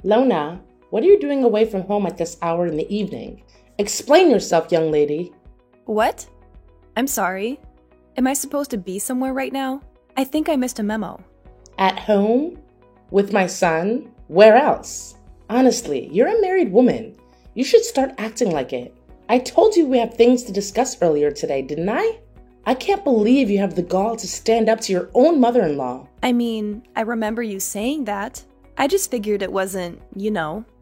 Lona, what are you doing away from home at this hour in the evening? Explain yourself, young lady. What? I'm sorry. Am I supposed to be somewhere right now? I think I missed a memo. At home? With my son? Where else? Honestly, you're a married woman. You should start acting like it. I told you we have things to discuss earlier today, didn't I? I can't believe you have the gall to stand up to your own mother-in-law. I mean, I remember you saying that. I just figured it wasn't,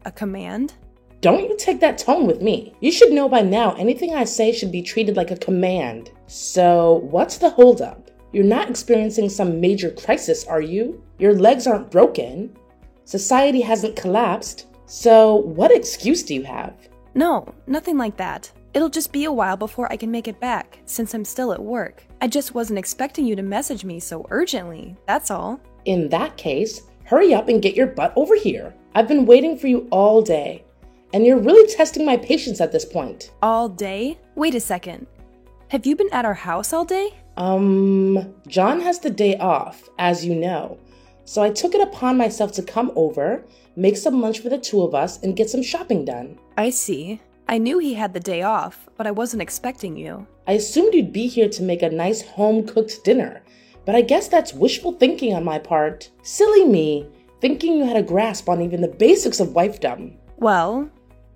a command. Don't you take that tone with me. You should know by now anything I say should be treated like a command. So, what's the holdup? You're not experiencing some major crisis, are you? Your legs aren't broken. Society hasn't collapsed. So, what excuse do you have? No, nothing like that. It'll just be a while before I can make it back, since I'm still at work. I just wasn't expecting you to message me so urgently, that's all. In that case, hurry up and get your butt over here. I've been waiting for you all day. And you're really testing my patience at this point. All day? Wait a second. Have you been at our house all day? John has the day off, as you know. So I took it upon myself to come over, make some lunch for the two of us, and get some shopping done. I see. I knew he had the day off, but I wasn't expecting you. I assumed you'd be here to make a nice home-cooked dinner, but I guess that's wishful thinking on my part. Silly me, thinking you had a grasp on even the basics of wifedom. Well,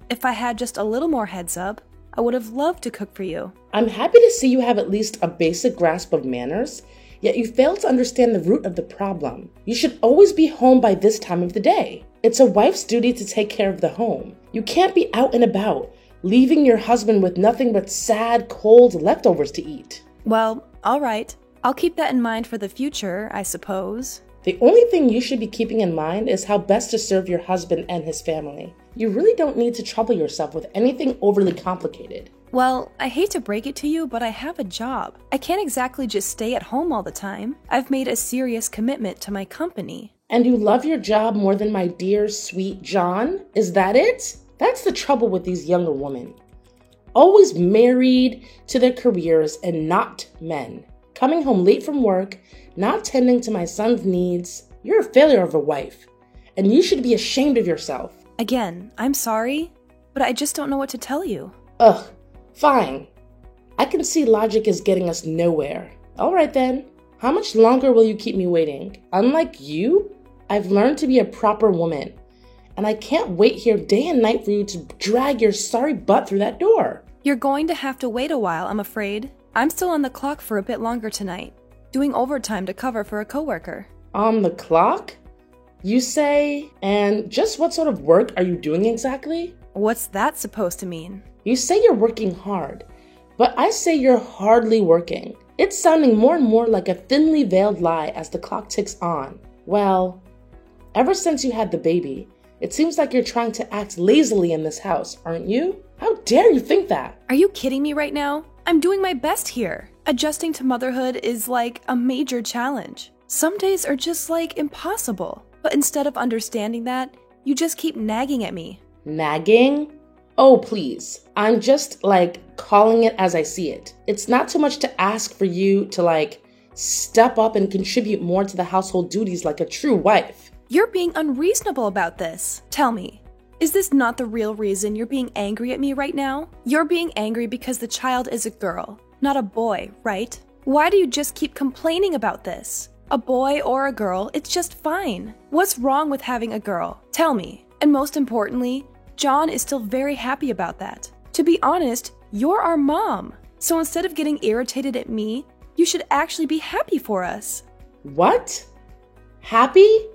if I had just a little more heads up, I would have loved to cook for you. I'm happy to see you have at least a basic grasp of manners, yet you fail to understand the root of the problem. You should always be home by this time of the day. It's a wife's duty to take care of the home. You can't be out and about, leaving your husband with nothing but sad, cold leftovers to eat. Well, all right. I'll keep that in mind for the future, I suppose. The only thing you should be keeping in mind is how best to serve your husband and his family. You really don't need to trouble yourself with anything overly complicated. Well, I hate to break it to you, but I have a job. I can't exactly just stay at home all the time. I've made a serious commitment to my company. And you love your job more than my dear, sweet John? Is that it? That's the trouble with these younger women. Always married to their careers and not men. Coming home late from work, not tending to my son's needs. You're a failure of a wife. And you should be ashamed of yourself. Again, I'm sorry, but I just don't know what to tell you. Ugh, fine. I can see logic is getting us nowhere. All right then. How much longer will you keep me waiting? Unlike you, I've learned to be a proper woman. And I can't wait here day and night for you to drag your sorry butt through that door. You're going to have to wait a while, I'm afraid. I'm still on the clock for a bit longer tonight, doing overtime to cover for a coworker. On the clock? You say? And just what sort of work are you doing exactly? What's that supposed to mean? You say you're working hard, but I say you're hardly working. It's sounding more and more like a thinly veiled lie as the clock ticks on. Well, ever since you had the baby, it seems like you're trying to act lazily in this house, aren't you? How dare you think that? Are you kidding me right now? I'm doing my best here. Adjusting to motherhood is like a major challenge. Some days are just like impossible. But instead of understanding that, you just keep nagging at me. Nagging? Oh, please. I'm just calling it as I see it. It's not too much to ask for you to step up and contribute more to the household duties like a true wife. You're being unreasonable about this. Tell me, is this not the real reason you're being angry at me right now? You're being angry because the child is a girl, not a boy, right? Why do you just keep complaining about this? A boy or a girl, it's just fine. What's wrong with having a girl? Tell me. And most importantly, John is still very happy about that. To be honest, you're our mom. So instead of getting irritated at me, you should actually be happy for us. What? Happy?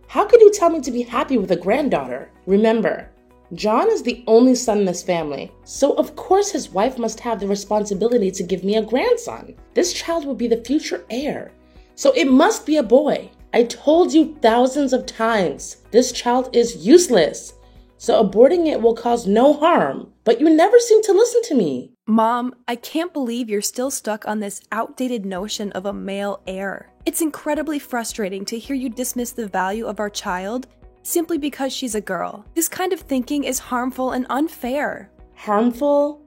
How could you tell me to be happy with a granddaughter? Remember, John is the only son in this family, so of course his wife must have the responsibility to give me a grandson. This child will be the future heir, so it must be a boy. I told you thousands of times, this child is useless, so aborting it will cause no harm, but you never seem to listen to me. Mom, I can't believe you're still stuck on this outdated notion of a male heir. It's incredibly frustrating to hear you dismiss the value of our child simply because she's a girl. This kind of thinking is harmful and unfair. Harmful?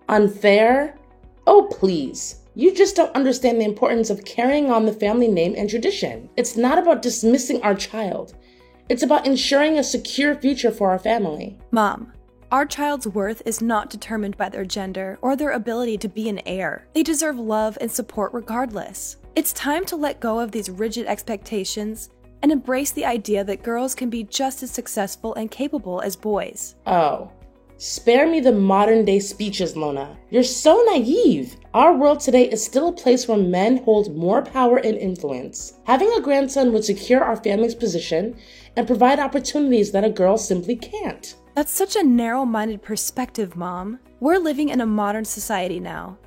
Unfair? Oh, please. You just don't understand the importance of carrying on the family name and tradition. It's not about dismissing our child. It's about ensuring a secure future for our family. Mom, our child's worth is not determined by their gender or their ability to be an heir. They deserve love and support regardless. It's time to let go of these rigid expectations and embrace the idea that girls can be just as successful and capable as boys. Oh, spare me the modern-day speeches, Lona. You're so naive. Our world today is still a place where men hold more power and influence. Having a grandson would secure our family's position and provide opportunities that a girl simply can't. That's such a narrow-minded perspective, Mom. We're living in a modern society now.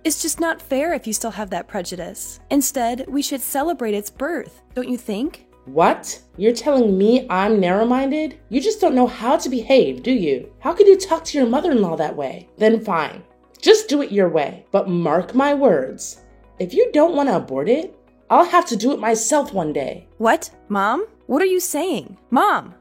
It's just not fair if you still have that prejudice. Instead, we should celebrate its birth, don't you think? What? You're telling me I'm narrow-minded? You just don't know how to behave, do you? How could you talk to your mother-in-law that way? Then fine. Just do it your way. But mark my words. If you don't want to abort it, I'll have to do it myself one day. What? Mom? What are you saying? Mom!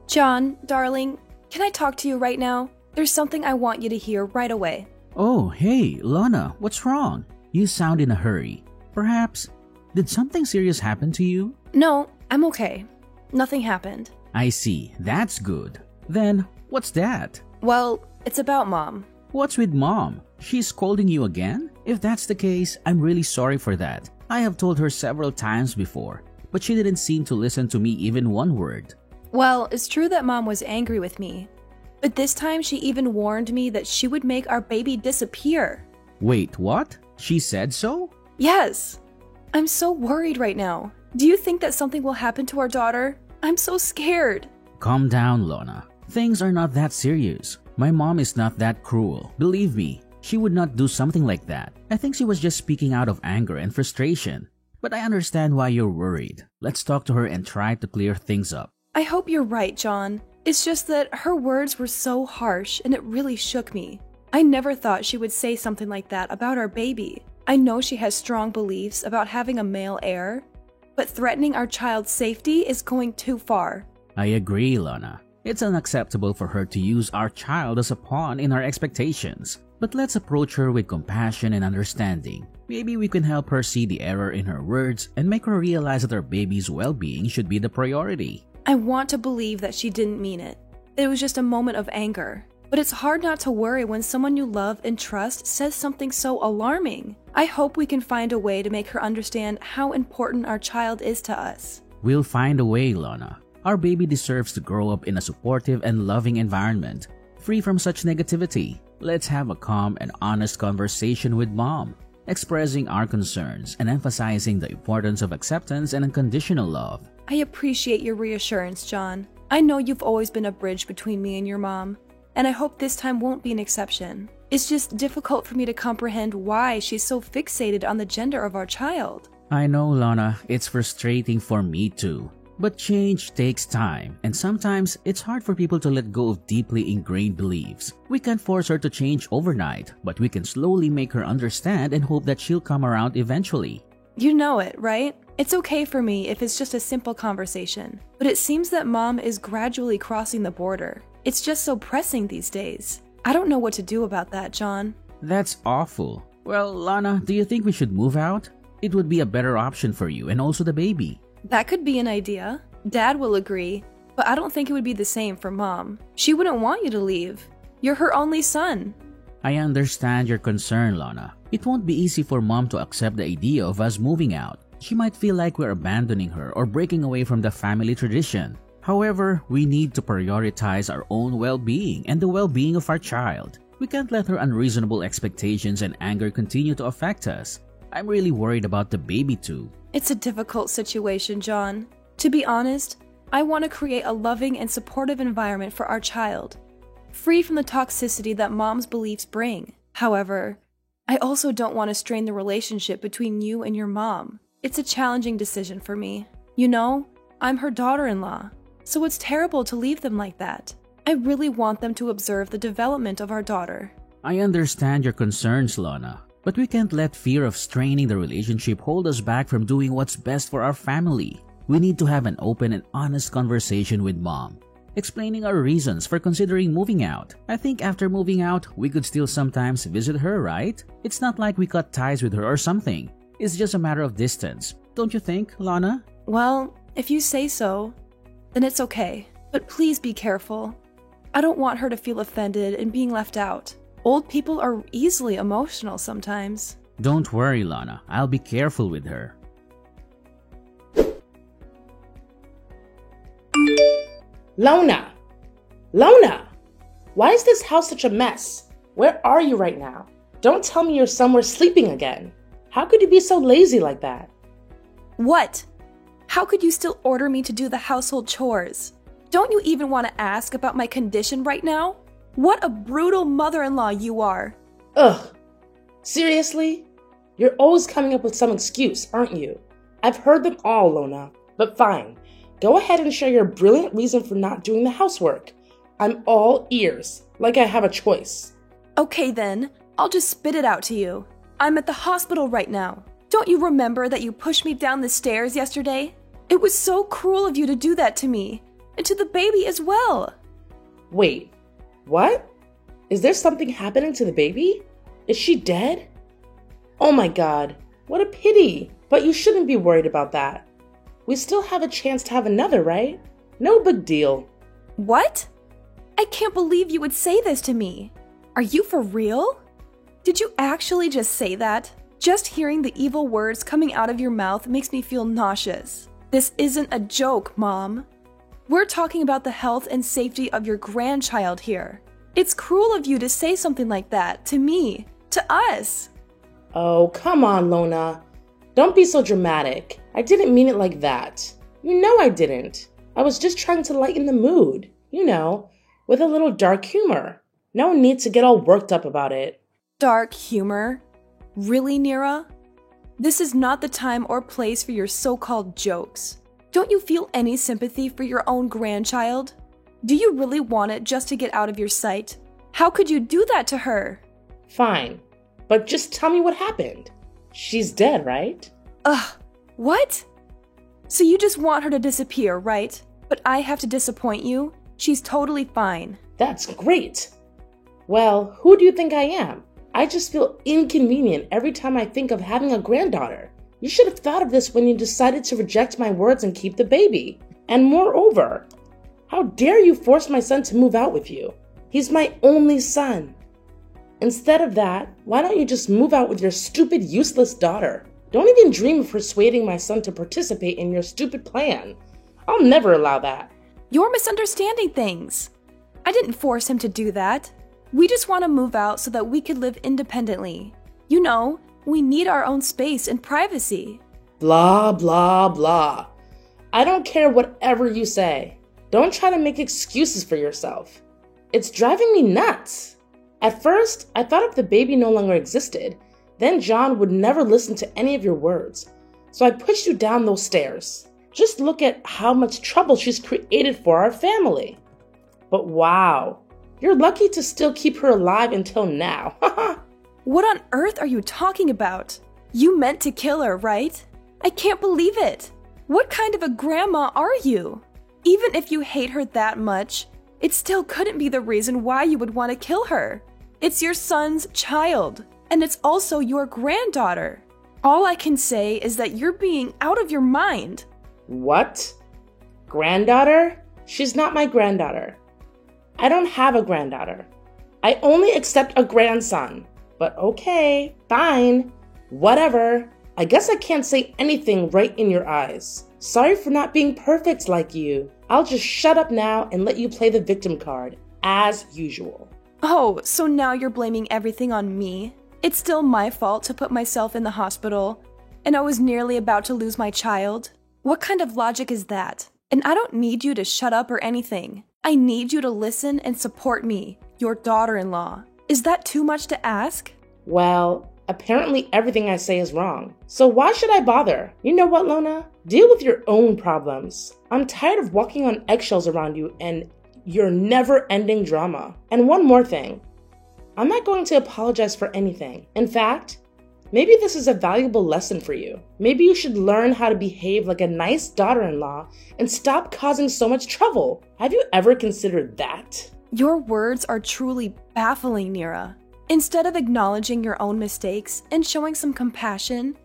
John, darling, can I talk to you right now? There's something I want you to hear right away. Oh, hey, Lana, what's wrong? You sound in a hurry. Perhaps, did something serious happen to you? No, I'm okay. Nothing happened. I see, that's good. Then, what's that? Well, it's about Mom. What's with Mom? She's scolding you again? If that's the case, I'm really sorry for that. I have told her several times before, but she didn't seem to listen to me even one word. Well, it's true that Mom was angry with me. But this time she even warned me that she would make our baby disappear. Wait, what? She said so? Yes. I'm so worried right now. Do you think that something will happen to our daughter? I'm so scared. Calm down, Lana. Things are not that serious. My mom is not that cruel. Believe me, she would not do something like that. I think she was just speaking out of anger and frustration. But I understand why you're worried. Let's talk to her and try to clear things up. I hope you're right, John. It's just that her words were so harsh and it really shook me. I never thought she would say something like that about our baby. I know she has strong beliefs about having a male heir, but threatening our child's safety is going too far. I agree, Lana. It's unacceptable for her to use our child as a pawn in our expectations. But let's approach her with compassion and understanding. Maybe we can help her see the error in her words and make her realize that our baby's well-being should be the priority. I want to believe that she didn't mean it. It was just a moment of anger. But it's hard not to worry when someone you love and trust says something so alarming. I hope we can find a way to make her understand how important our child is to us. We'll find a way, Lana. Our baby deserves to grow up in a supportive and loving environment, free from such negativity. Let's have a calm and honest conversation with Mom, expressing our concerns and emphasizing the importance of acceptance and unconditional love. I appreciate your reassurance, John. I know you've always been a bridge between me and your mom, and I hope this time won't be an exception. It's just difficult for me to comprehend why she's so fixated on the gender of our child. I know, Lana, it's frustrating for me too. But change takes time, and sometimes it's hard for people to let go of deeply ingrained beliefs. We can't force her to change overnight, but we can slowly make her understand and hope that she'll come around eventually. You know it, right? It's okay for me if it's just a simple conversation, but it seems that Mom is gradually crossing the border. It's just so pressing these days. I don't know what to do about that, John. That's awful. Well, Lana, do you think we should move out? It would be a better option for you and also the baby. That could be an idea. Dad will agree, but I don't think it would be the same for Mom. She wouldn't want you to leave. You're her only son. I understand your concern, Lana. It won't be easy for Mom to accept the idea of us moving out. She might feel like we're abandoning her or breaking away from the family tradition. However, we need to prioritize our own well-being and the well-being of our child. We can't let her unreasonable expectations and anger continue to affect us. I'm really worried about the baby too. It's a difficult situation, John. To be honest, I want to create a loving and supportive environment for our child, free from the toxicity that Mom's beliefs bring. However, I also don't want to strain the relationship between you and your mom. It's a challenging decision for me. You know, I'm her daughter-in-law, so it's terrible to leave them like that. I really want them to observe the development of our daughter. I understand your concerns, Lana, but we can't let fear of straining the relationship hold us back from doing what's best for our family. We need to have an open and honest conversation with Mom, explaining our reasons for considering moving out. I think after moving out, we could still sometimes visit her, right? It's not like we cut ties with her or something. It's just a matter of distance. Don't you think, Lana? Well, if you say so, then it's okay. But please be careful. I don't want her to feel offended and being left out. Old people are easily emotional sometimes. Don't worry, Lana. I'll be careful with her. Lona! Lona! Why is this house such a mess? Where are you right now? Don't tell me you're somewhere sleeping again. How could you be so lazy like that? What? How could you still order me to do the household chores? Don't you even want to ask about my condition right now? What a brutal mother-in-law you are. Ugh. Seriously? You're always coming up with some excuse, aren't you? I've heard them all, Lona. But fine. Go ahead and share your brilliant reason for not doing the housework. I'm all ears, like I have a choice. Okay then, I'll just spit it out to you. I'm at the hospital right now. Don't you remember that you pushed me down the stairs yesterday? It was so cruel of you to do that to me, and to the baby as well. Wait, what? Is there something happening to the baby? Is she dead? Oh my God, what a pity. But you shouldn't be worried about that. We still have a chance to have another, right? No big deal. What? I can't believe you would say this to me. Are you for real? Did you actually just say that? Just hearing the evil words coming out of your mouth makes me feel nauseous. This isn't a joke, Mom. We're talking about the health and safety of your grandchild here. It's cruel of you to say something like that to me, to us. Oh, come on, Lona. Don't be so dramatic. I didn't mean it like that. You know I didn't. I was just trying to lighten the mood, with a little dark humor. No need to get all worked up about it. Dark humor? Really, Neera? This is not the time or place for your so-called jokes. Don't you feel any sympathy for your own grandchild? Do you really want it just to get out of your sight? How could you do that to her? Fine, but just tell me what happened. She's dead, right? Ugh, what? So you just want her to disappear, right? But I have to disappoint you. She's totally fine. That's great. Well, who do you think I am? I just feel inconvenient every time I think of having a granddaughter. You should have thought of this when you decided to reject my words and keep the baby. And moreover, how dare you force my son to move out with you? He's my only son. Instead of that, why don't you just move out with your stupid, useless daughter? Don't even dream of persuading my son to participate in your stupid plan. I'll never allow that. You're misunderstanding things. I didn't force him to do that. We just want to move out so that we could live independently. We need our own space and privacy. Blah, blah, blah. I don't care whatever you say. Don't try to make excuses for yourself. It's driving me nuts. At first, I thought if the baby no longer existed, then John would never listen to any of your words. So I pushed you down those stairs. Just look at how much trouble she's created for our family. But wow, you're lucky to still keep her alive until now. What on earth are you talking about? You meant to kill her, right? I can't believe it. What kind of a grandma are you? Even if you hate her that much, it still couldn't be the reason why you would want to kill her. It's your son's child, and it's also your granddaughter. All I can say is that you're being out of your mind. What? Granddaughter? She's not my granddaughter. I don't have a granddaughter. I only accept a grandson. But okay, fine. Whatever. I guess I can't say anything right in your eyes. Sorry for not being perfect like you. I'll just shut up now and let you play the victim card, as usual. Oh, so now you're blaming everything on me? It's still my fault to put myself in the hospital, and I was nearly about to lose my child? What kind of logic is that? And I don't need you to shut up or anything. I need you to listen and support me, your daughter-in-law. Is that too much to ask? Well, apparently everything I say is wrong. So why should I bother? You know what, Lona? Deal with your own problems. I'm tired of walking on eggshells around you and your never-ending drama. And one more thing. I'm not going to apologize for anything. In fact, maybe this is a valuable lesson for you. Maybe you should learn how to behave like a nice daughter-in-law and stop causing so much trouble. Have you ever considered that? Your words are truly baffling, Neera. Instead of acknowledging your own mistakes and showing some compassion,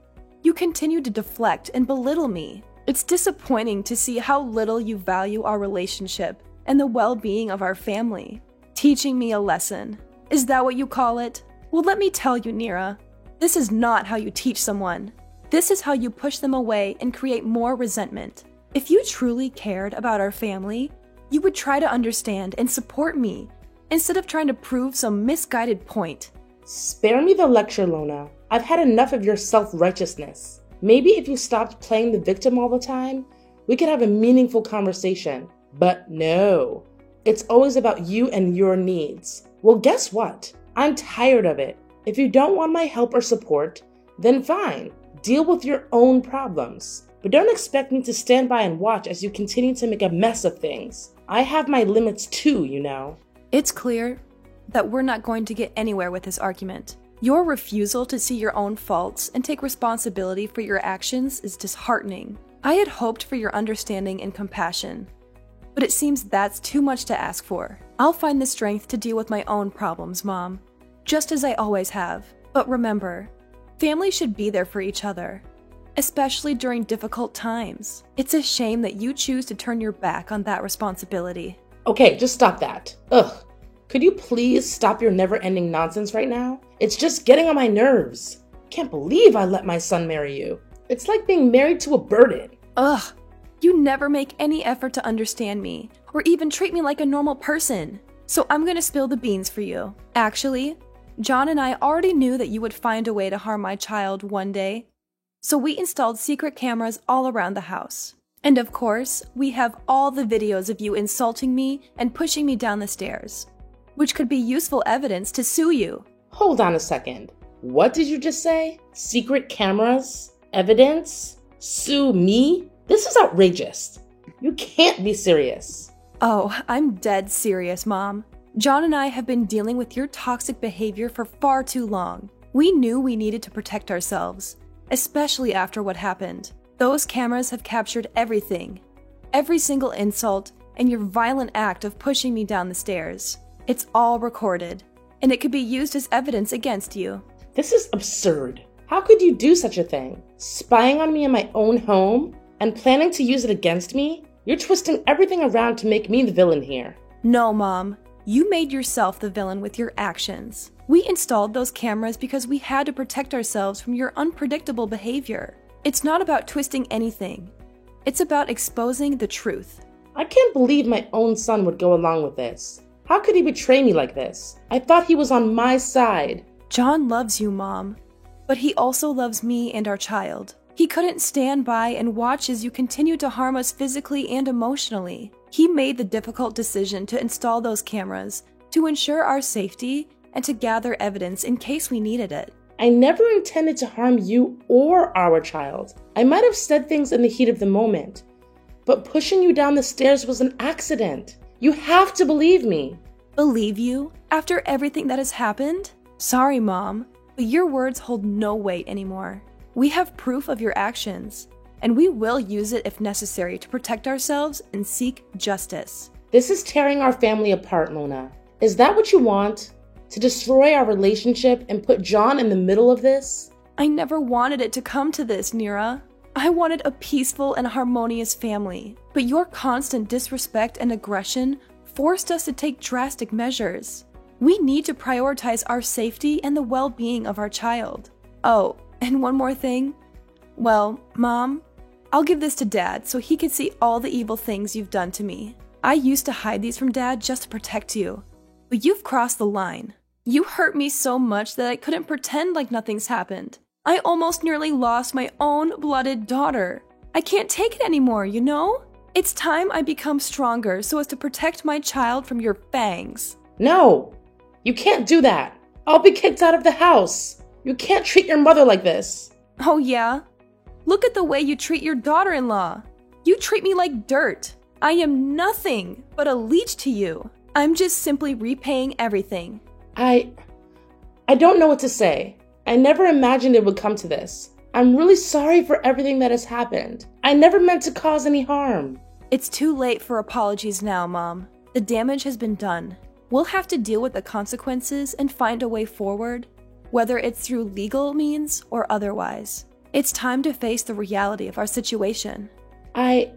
You continue to deflect and belittle me. It's disappointing to see how little you value our relationship and the well-being of our family. Teaching me a lesson. Is that what you call it? Well, let me tell you, Neera. This is not how you teach someone. This is how you push them away and create more resentment. If you truly cared about our family, you would try to understand and support me instead of trying to prove some misguided point. Spare me the lecture, Lona. I've had enough of your self-righteousness. Maybe if you stopped playing the victim all the time, we could have a meaningful conversation. But no, it's always about you and your needs. Well, guess what? I'm tired of it. If you don't want my help or support, then fine. Deal with your own problems. But don't expect me to stand by and watch as you continue to make a mess of things. I have my limits too, you know. It's clear that we're not going to get anywhere with this argument. Your refusal to see your own faults and take responsibility for your actions is disheartening. I had hoped for your understanding and compassion, but it seems that's too much to ask for. I'll find the strength to deal with my own problems, Mom, just as I always have. But remember, family should be there for each other, especially during difficult times. It's a shame that you choose to turn your back on that responsibility. Okay, just stop that. Ugh. Could you please stop your never-ending nonsense right now? It's just getting on my nerves. Can't believe I let my son marry you. It's like being married to a burden. Ugh. You never make any effort to understand me, or even treat me like a normal person. So I'm gonna spill the beans for you. Actually, John and I already knew that you would find a way to harm my child one day. So we installed secret cameras all around the house. And of course, we have all the videos of you insulting me and pushing me down the stairs, which could be useful evidence to sue you. Hold on a second. What did you just say? Secret cameras? Evidence? Sue me? This is outrageous. You can't be serious. Oh, I'm dead serious, Mom. John and I have been dealing with your toxic behavior for far too long. We knew we needed to protect ourselves, especially after what happened. Those cameras have captured everything. Every single insult and your violent act of pushing me down the stairs. It's all recorded, and it could be used as evidence against you. This is absurd. How could you do such a thing? Spying on me in my own home and planning to use it against me? You're twisting everything around to make me the villain here. No, Mom. You made yourself the villain with your actions. We installed those cameras because we had to protect ourselves from your unpredictable behavior. It's not about twisting anything. It's about exposing the truth. I can't believe my own son would go along with this. How could he betray me like this? I thought he was on my side. John loves you, Mom, but he also loves me and our child. He couldn't stand by and watch as you continue to harm us physically and emotionally. He made the difficult decision to install those cameras to ensure our safety and to gather evidence in case we needed it. I never intended to harm you or our child. I might have said things in the heat of the moment, but pushing you down the stairs was an accident. You have to believe me. Believe you? After everything that has happened? Sorry, Mom, but your words hold no weight anymore. We have proof of your actions, and we will use it if necessary to protect ourselves and seek justice. This is tearing our family apart, Lona. Is that what you want? To destroy our relationship and put John in the middle of this? I never wanted it to come to this, Neera. I wanted a peaceful and harmonious family, but your constant disrespect and aggression forced us to take drastic measures. We need to prioritize our safety and the well-being of our child. Oh, and one more thing. Well, Mom, I'll give this to Dad so he can see all the evil things you've done to me. I used to hide these from Dad just to protect you, but you've crossed the line. You hurt me so much that I couldn't pretend like nothing's happened. I almost nearly lost my own blooded daughter. I can't take it anymore, you know? It's time I become stronger so as to protect my child from your fangs. No, you can't do that. I'll be kicked out of the house. You can't treat your mother like this. Oh yeah? Look at the way you treat your daughter-in-law. You treat me like dirt. I am nothing but a leech to you. I'm just simply repaying everything. I don't know what to say. I never imagined it would come to this. I'm really sorry for everything that has happened. I never meant to cause any harm. It's too late for apologies now, Mom. The damage has been done. We'll have to deal with the consequences and find a way forward, whether it's through legal means or otherwise. It's time to face the reality of our situation. I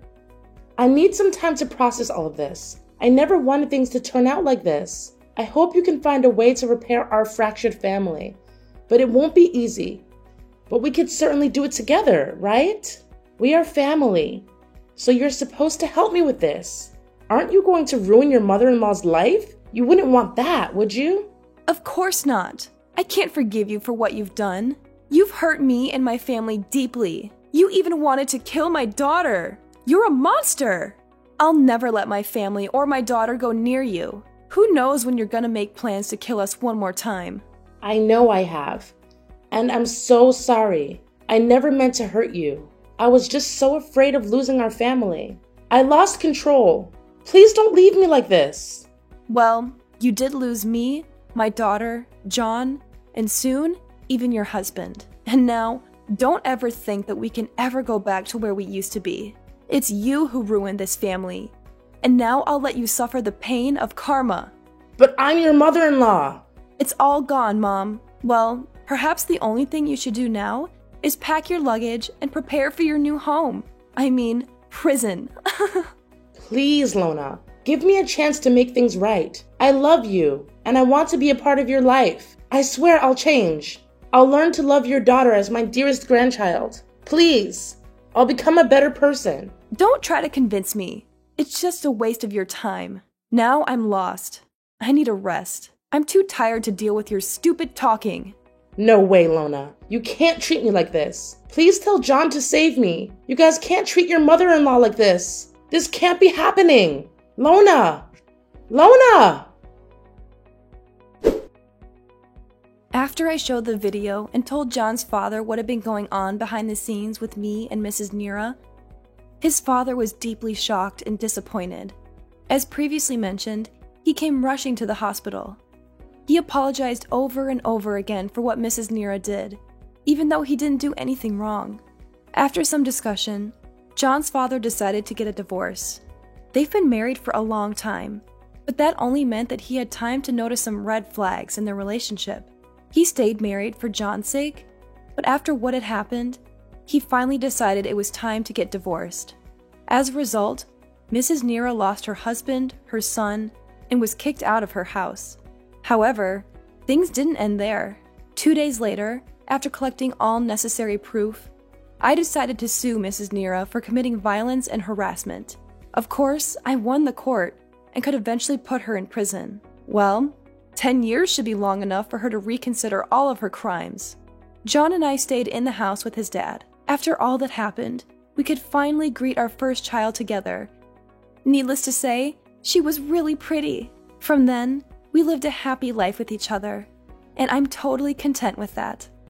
need some time to process all of this. I never wanted things to turn out like this. I hope you can find a way to repair our fractured family, but it won't be easy. But we could certainly do it together, right? We are family, so you're supposed to help me with this. Aren't you going to ruin your mother-in-law's life? You wouldn't want that, would you? Of course not. I can't forgive you for what you've done. You've hurt me and my family deeply. You even wanted to kill my daughter. You're a monster. I'll never let my family or my daughter go near you. Who knows when you're gonna make plans to kill us one more time? I know I have. And I'm so sorry. I never meant to hurt you. I was just so afraid of losing our family. I lost control. Please don't leave me like this. Well, you did lose me, my daughter, John, and soon, even your husband. And now, don't ever think that we can ever go back to where we used to be. It's you who ruined this family. And now I'll let you suffer the pain of karma. But I'm your mother-in-law. It's all gone, Mom. Well, perhaps the only thing you should do now is pack your luggage and prepare for your new home. I mean, prison. Please, Lona, give me a chance to make things right. I love you, and I want to be a part of your life. I swear I'll change. I'll learn to love your daughter as my dearest grandchild. Please, I'll become a better person. Don't try to convince me. It's just a waste of your time. Now I'm lost. I need a rest. I'm too tired to deal with your stupid talking. No way, Lona. You can't treat me like this. Please tell John to save me. You guys can't treat your mother-in-law like this. This can't be happening. Lona! Lona! After I showed the video and told John's father what had been going on behind the scenes with me and Mrs. Nira, his father was deeply shocked and disappointed. As previously mentioned, he came rushing to the hospital. He apologized over and over again for what Mrs. Nira did, even though he didn't do anything wrong. After some discussion, John's father decided to get a divorce. They've been married for a long time, but that only meant that he had time to notice some red flags in their relationship. He stayed married for John's sake, but after what had happened, he finally decided it was time to get divorced. As a result, Mrs. Nira lost her husband, her son, and was kicked out of her house. However, things didn't end there. 2 days later, after collecting all necessary proof, I decided to sue Mrs. Nira for committing violence and harassment. Of course, I won the court and could eventually put her in prison. Well, 10 years should be long enough for her to reconsider all of her crimes. John and I stayed in the house with his dad. After all that happened, we could finally greet our first child together. Needless to say, she was really pretty. From then, we lived a happy life with each other, and I'm totally content with that.